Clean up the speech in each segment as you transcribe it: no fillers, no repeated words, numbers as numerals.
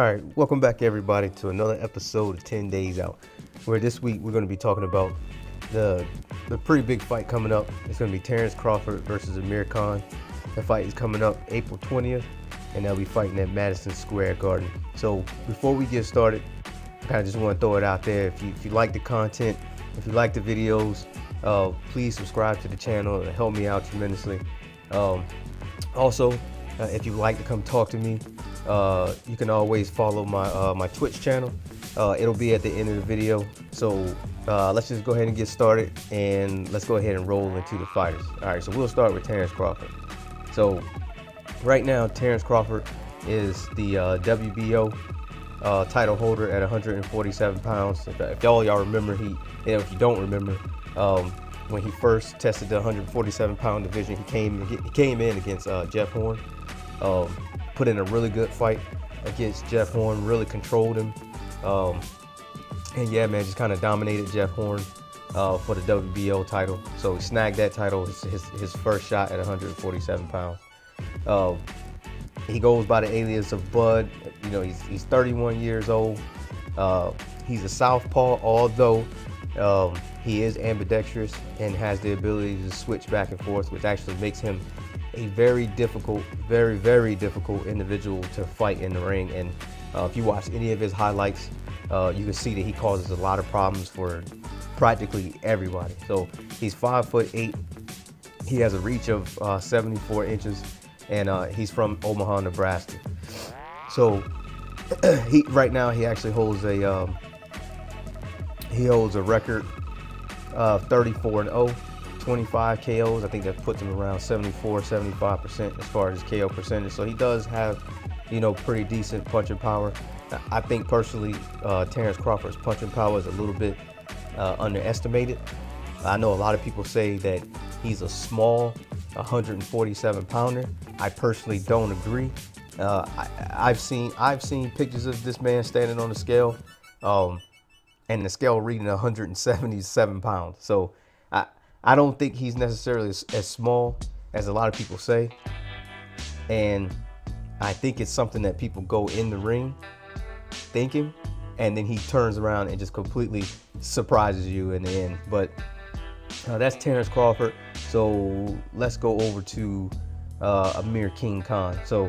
right, welcome back everybody to another episode of 10 Days Out, where this week we're going to be talking about the pretty big fight coming up. It's going to be Terence Crawford versus Amir Khan. The fight is coming up April 20th, and they'll be fighting at Madison Square Garden. So before we get started, I kind of just want to throw it out there. If you like the content, if you like the videos, please subscribe to the channel. It'll help me out tremendously. Also, if you'd like to come talk to me, you can always follow my Twitch channel. It'll be at the end of the video. So let's just go ahead and get started, and let's go ahead and roll into the fighters. All right, so we'll start with Terence Crawford. So right now, Terence Crawford is the WBO title holder at 147 pounds. If y'all remember, if you don't remember, when he first tested the 147 pound division, he came in against Jeff Horn. Put in a really good fight against Jeff Horn, really controlled him. And yeah, man, just kind of dominated Jeff Horn for the WBO title. So he snagged that title, his first shot at 147 pounds. He goes by the alias of Bud. You know, he's 31 years old. He's a southpaw, although he is ambidextrous and has the ability to switch back and forth, which actually makes him a very difficult, very difficult individual to fight in the ring. And if you watch any of his highlights, you can see that he causes a lot of problems for practically everybody. So he's 5'8". He has a reach of 74 inches, and he's from Omaha, Nebraska. So right now he actually holds a record of 34-0. 25 KOs. I think that puts him around 75% as far as his KO percentage. So he does have, pretty decent punching power. I think personally, Terence Crawford's punching power is a little bit underestimated. I know a lot of people say that he's a small 147 pounder. I personally don't agree. I've seen pictures of this man standing on the scale, and the scale reading 177 pounds. So I don't think he's necessarily as small as a lot of people say. And I think it's something that people go in the ring thinking, and then he turns around and just completely surprises you in the end. But that's Terence Crawford. So let's go over to Amir King Khan. So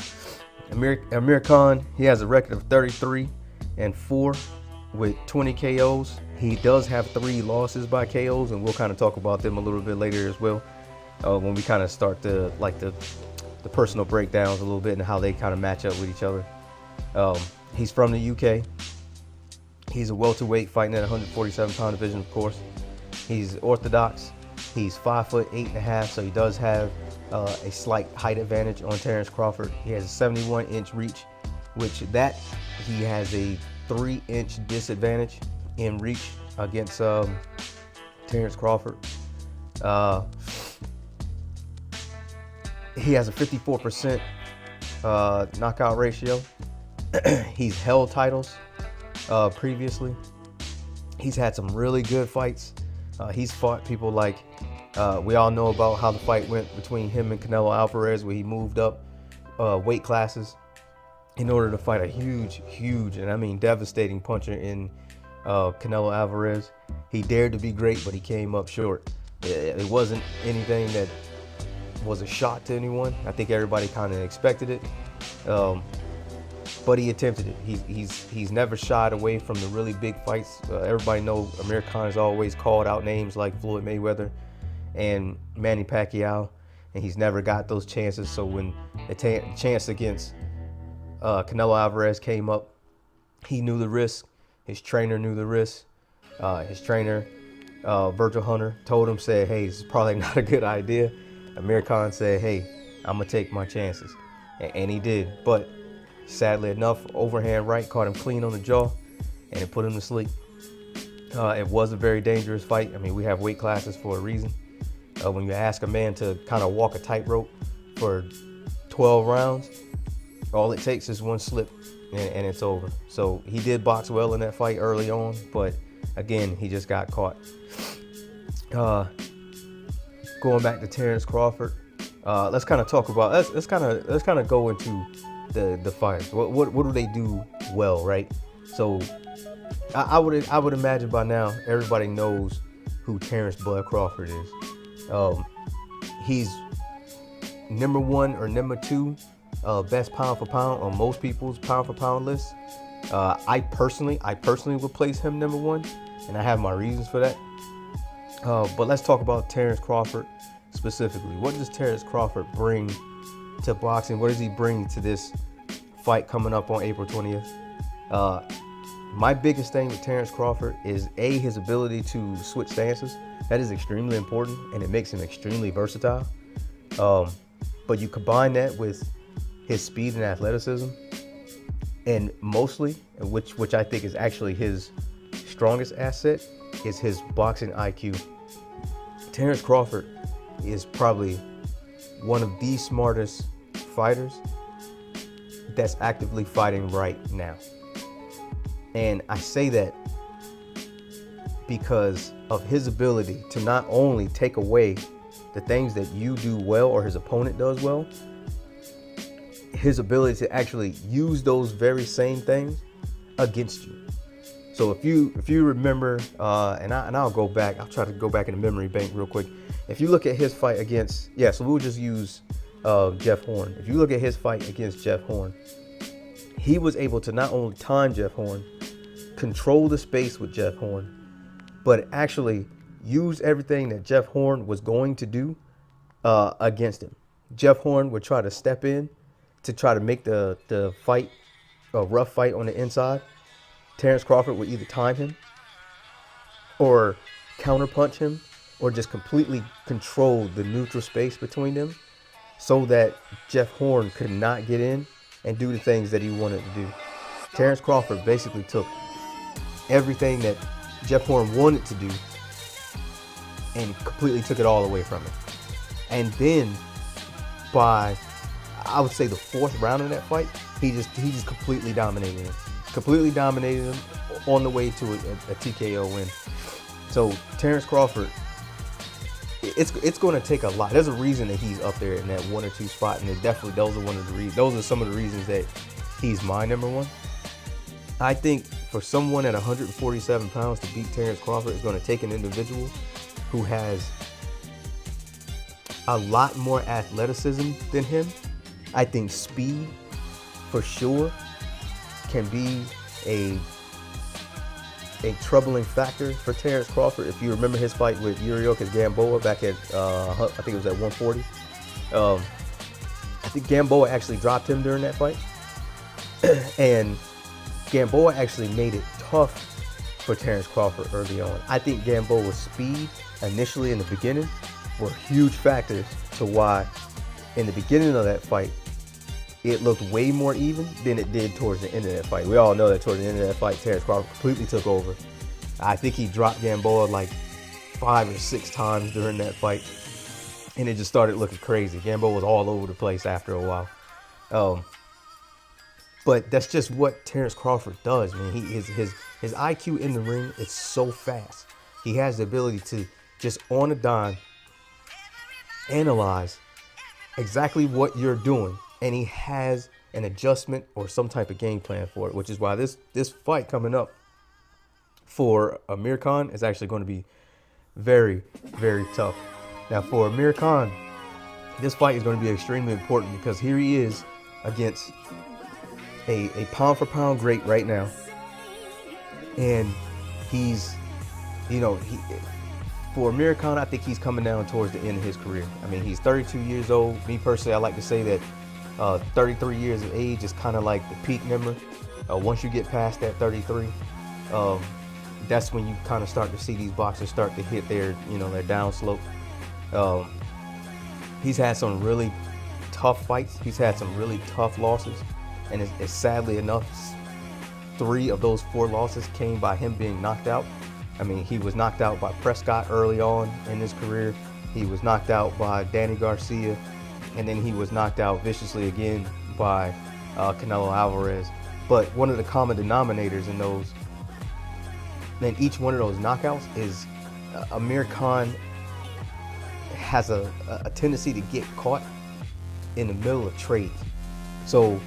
Amir Khan, he has a record of 33-4 with 20 KOs. He does have 3 losses by KOs, and we'll kind of talk about them a little bit later as well, when we kind of start the personal breakdowns a little bit and how they kind of match up with each other. He's from the UK. He's a welterweight fighting at 147 pound division, of course. He's orthodox. He's 5'8.5", so he does have a slight height advantage on Terence Crawford. He has a 71-inch reach, which he has a 3-inch disadvantage in reach against Terence Crawford. He has a 54% knockout ratio. He's held titles previously. He's had some really good fights. He's fought people like, we all know about how the fight went between him and Canelo Alvarez, where he moved up weight classes in order to fight a huge, and I mean devastating puncher in Canelo Alvarez. He dared to be great, but he came up short. It wasn't anything that was a shock to anyone. I think everybody kind of expected it, but he attempted it. He's never shied away from the really big fights. Everybody knows Amir Khan has always called out names like Floyd Mayweather and Manny Pacquiao, and he's never got those chances. So when the chance against Canelo Alvarez came up, he knew the risk. His trainer knew the risk. His trainer, Virgil Hunter, told him, said, hey, this is probably not a good idea. Amir Khan said, hey, I'm going to take my chances. And he did. But sadly enough, overhand right caught him clean on the jaw, and it put him to sleep. It was a very dangerous fight. I mean, we have weight classes for a reason. When you ask a man to kind of walk a tightrope for 12 rounds, all it takes is one slip and it's over. So he did box well in that fight early on, but again, he just got caught. Going back to Terence Crawford, let's kind of talk about let's kind of go into the fighters. What do they do well, right? So I would imagine by now everybody knows who Terence Bud Crawford is. He's number one or number two best pound for pound on most people's pound for pound list. I personally would place him number one, and I have my reasons for that. But let's talk about Terence Crawford specifically. What does Terence Crawford bring to boxing? What does he bring to this fight coming up on April 20th? My biggest thing with Terence Crawford is his ability to switch stances. That is extremely important, and it makes him extremely versatile. But you combine that with his speed and athleticism, and mostly, which I think is actually his strongest asset, is his boxing IQ. Terence Crawford is probably one of the smartest fighters that's actively fighting right now. And I say that because of his ability to not only take away the things that you do well or his opponent does well, his ability to actually use those very same things against you. So if you remember, and I'll go back, I'll try to go back in the memory bank real quick. If you look at his fight against, so we'll just use Jeff Horn. If you look at his fight against Jeff Horn, he was able to not only time Jeff Horn, control the space with Jeff Horn, but actually use everything that Jeff Horn was going to do against him. Jeff Horn would try to step in to try to make the fight a rough fight on the inside. Terence Crawford would either time him or counterpunch him or just completely control the neutral space between them so that Jeff Horn could not get in and do the things that he wanted to do. Terence Crawford basically took everything that Jeff Horn wanted to do and completely took it all away from him. And then by, I would say, the fourth round of that fight, he just completely dominated him. Completely dominated him on the way to a TKO win. So Terence Crawford, it's going to take a lot. There's a reason that he's up there in that 1 or 2 spot, and those are some of the reasons that he's my number one. I think for someone at 147 pounds to beat Terence Crawford is going to take an individual who has a lot more athleticism than him. I think speed, for sure, can be a troubling factor for Terence Crawford. If you remember his fight with Yuriorkis Gamboa back at, I think it was at 140. I think Gamboa actually dropped him during that fight. And Gamboa actually made it tough for Terence Crawford early on. I think Gamboa's speed initially in the beginning were huge factors to why in the beginning of that fight, it looked way more even than it did towards the end of that fight. We all know that towards the end of that fight, Terence Crawford completely took over. I think he dropped Gamboa like 5 or 6 times during that fight, and it just started looking crazy. Gamboa was all over the place after a while. But that's just what Terence Crawford does, man. His IQ in the ring is so fast. He has the ability to just on a dime analyze exactly what you're doing, and he has an adjustment or some type of game plan for it, which is why this fight coming up for Amir Khan is actually going to be very, very tough. Now for Amir Khan, this fight is going to be extremely important because here he is against a pound for pound great right now, and he's, for Amir Khan, I think he's coming down towards the end of his career. I mean, he's 32 years old. Me personally, I like to say that 33 years of age is kind of like the peak number. Once you get past that 33, that's when you kind of start to see these boxers start to hit their downslope. He's had some really tough fights. He's had some really tough losses. And it's sadly enough, 3 of those 4 losses came by him being knocked out. I mean, he was knocked out by Prescott early on in his career. He was knocked out by Danny Garcia. And then he was knocked out viciously again by Canelo Alvarez. But one of the common denominators in each one of those knockouts is Amir Khan has a tendency to get caught in the middle of trades. So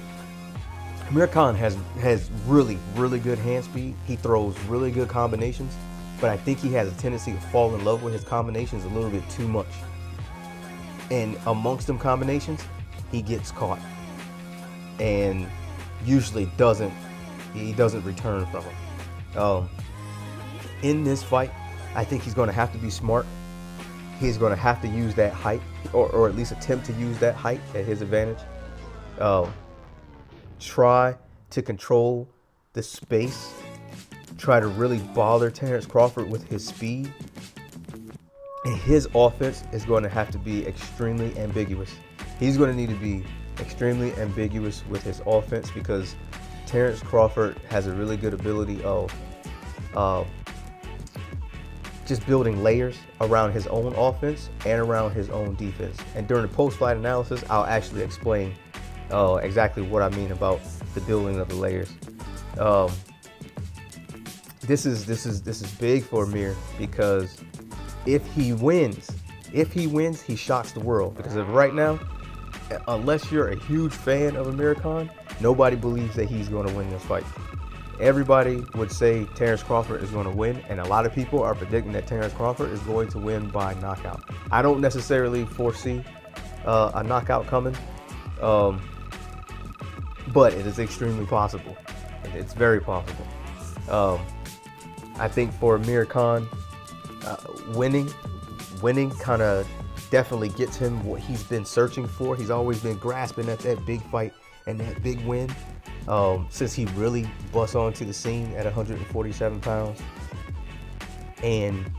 Amir Khan has really, really good hand speed. He throws really good combinations, but I think he has a tendency to fall in love with his combinations a little bit too much. And amongst them combinations, he gets caught and usually doesn't return from them. In this fight, I think he's going to have to be smart. He's going to have to use that height, or at least attempt to use that height at his advantage. Try to control the space. Try to really bother Terence Crawford with his speed. And his offense is going to have to be extremely ambiguous. He's going to need to be extremely ambiguous with his offense, because Terence Crawford has a really good ability of just building layers around his own offense and around his own defense. And during the post-fight analysis, I'll actually explain exactly what I mean about the building of the layers. This is big for Amir, because if he wins, he shocks the world. Because of right now, unless you're a huge fan of Amir Khan, nobody believes that he's going to win this fight. Everybody would say Terence Crawford is going to win, and a lot of people are predicting that Terence Crawford is going to win by knockout. I don't necessarily foresee a knockout coming, but it is extremely possible. It's very possible. I think for Amir Khan, winning kind of definitely gets him what he's been searching for. He's always been grasping at that big fight and that big win. Since he really bust onto the scene at 147 pounds, and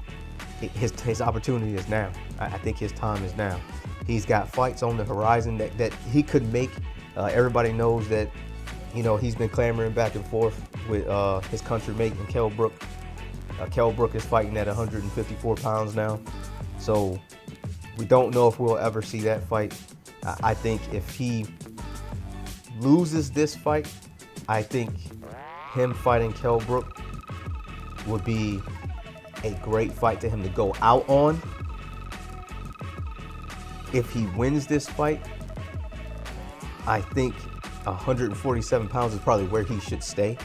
his opportunity is now. I think his time is now. He's got fights on the horizon that he could make. Everybody knows that, he's been clamoring back and forth with his countrymate in Kell Brook. Kell Brook is fighting at 154 pounds now, so we don't know if we'll ever see that fight. I think if he loses this fight, I think him fighting Kell Brook would be a great fight to him to go out on. If he wins this fight, I think 147 pounds is probably where he should stay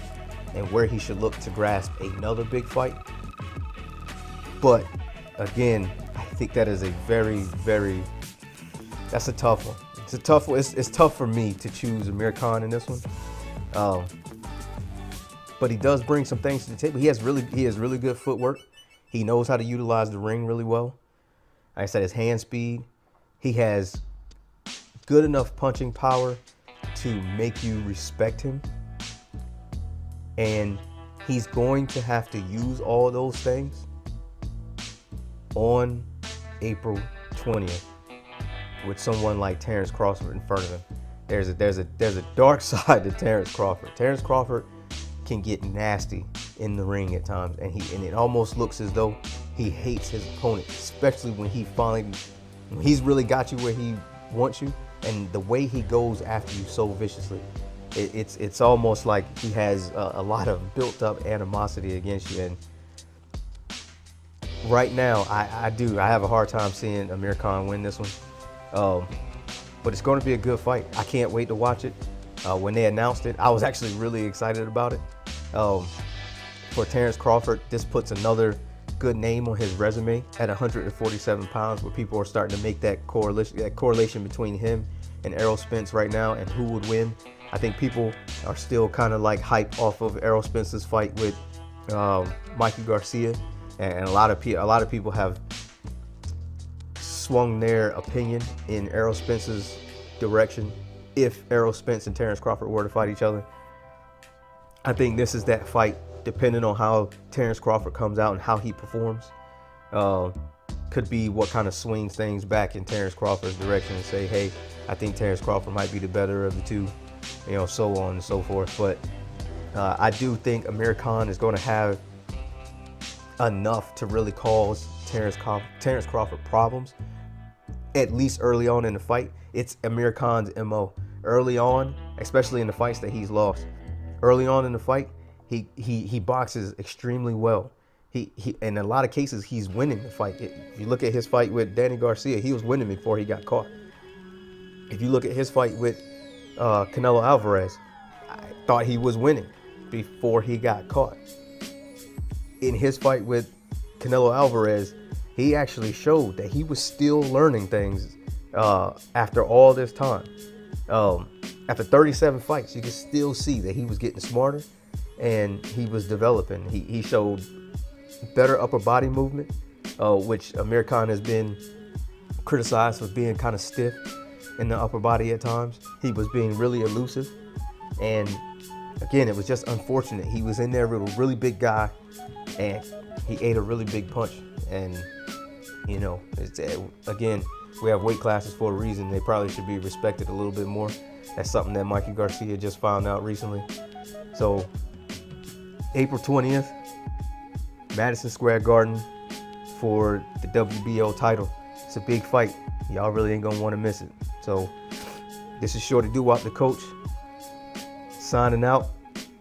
and where he should look to grasp another big fight. But again, I think that is a that's a tough one. It's a tough one. It's tough for me to choose Amir Khan in this one. But he does bring some things to the table. He has really good footwork. He knows how to utilize the ring really well. Like I said, his hand speed. He has good enough punching power to make you respect him. And he's going to have to use all those things on April 20th with someone like Terence Crawford in front of him. There's a dark side to Terence Crawford. Terence Crawford can get nasty in the ring at times, and it almost looks as though he hates his opponent, especially when he's really got you where he wants you, and the way he goes after you so viciously. It's almost like he has a lot of built up animosity against you. And right now, I have a hard time seeing Amir Khan win this one. But it's going to be a good fight. I can't wait to watch it. When they announced it, I was actually really excited about it. For Terence Crawford, this puts another good name on his resume at 147 pounds, where people are starting to make that correlation between him and Errol Spence right now and who would win. I think people are still kind of like hype off of Errol Spence's fight with Mikey Garcia, and a lot of people have swung their opinion in Errol Spence's direction if Errol Spence and Terence Crawford were to fight each other. I think this is that fight, depending on how Terence Crawford comes out and how he performs. Could be what kind of swings things back in Terence Crawford's direction and say, hey, I think Terence Crawford might be the better of the two, so on and so forth. But I do think Amir Khan is going to have enough to really cause Terence Crawford problems, at least early on in the fight. It's Amir Khan's MO. Early on, especially in the fights that he's lost, early on in the fight, he boxes extremely well. He in a lot of cases, he's winning the fight. If you look at his fight with Danny Garcia, he was winning before he got caught. If you look at his fight with Canelo Alvarez, thought he was winning before he got caught. In his fight with Canelo Alvarez, he actually showed that he was still learning things after all this time. After 37 fights, you can still see that he was getting smarter and he was developing. He showed better upper body movement, which Amir Khan has been criticized for being kind of stiff in the upper body at times. He was being really elusive. And again, it was just unfortunate. He was in there with a really big guy and he ate a really big punch. And, you know, again, we have weight classes for a reason. They probably should be respected a little bit more. That's something that Mikey Garcia just found out recently. So, April 20th, Madison Square Garden for the WBO title. It's a big fight. Y'all really ain't gonna want to miss it. So, this is Shorty Doo-Wop, the coach, signing out.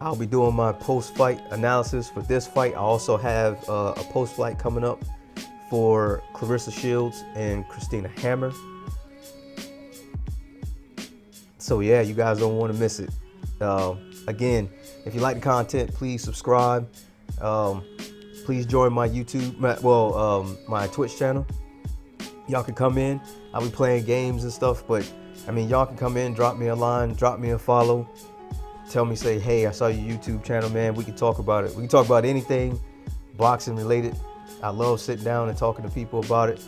I'll be doing my post-fight analysis for this fight. I also have a post-fight coming up for Clarissa Shields and Christina Hammer. So yeah, you guys don't want to miss it. Again, if you like the content, please subscribe. Please join my my Twitch channel. Y'all can come in. I'll be playing games and stuff, but I mean, y'all can come in, drop me a line, drop me a follow. Tell me, say, hey, I saw your YouTube channel, man. We can talk about it. We can talk about anything boxing related. I love sitting down and talking to people about it.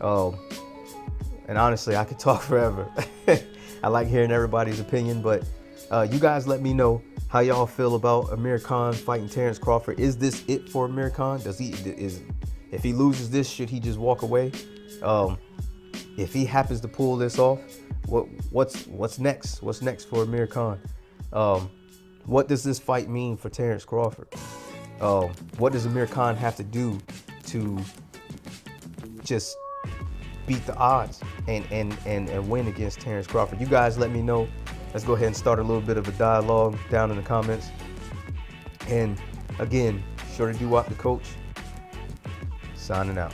And honestly, I could talk forever. I like hearing everybody's opinion, but you guys let me know how y'all feel about Amir Khan fighting Terence Crawford. Is this it for Amir Khan? If he loses this, should he just walk away? If he happens to pull this off, what's next? What's next for Amir Khan? What does this fight mean for Terence Crawford? What does Amir Khan have to do to just beat the odds and win against Terence Crawford? You guys let me know. Let's go ahead and start a little bit of a dialogue down in the comments. And again, Shorty Doo-Wop, the coach, signing out.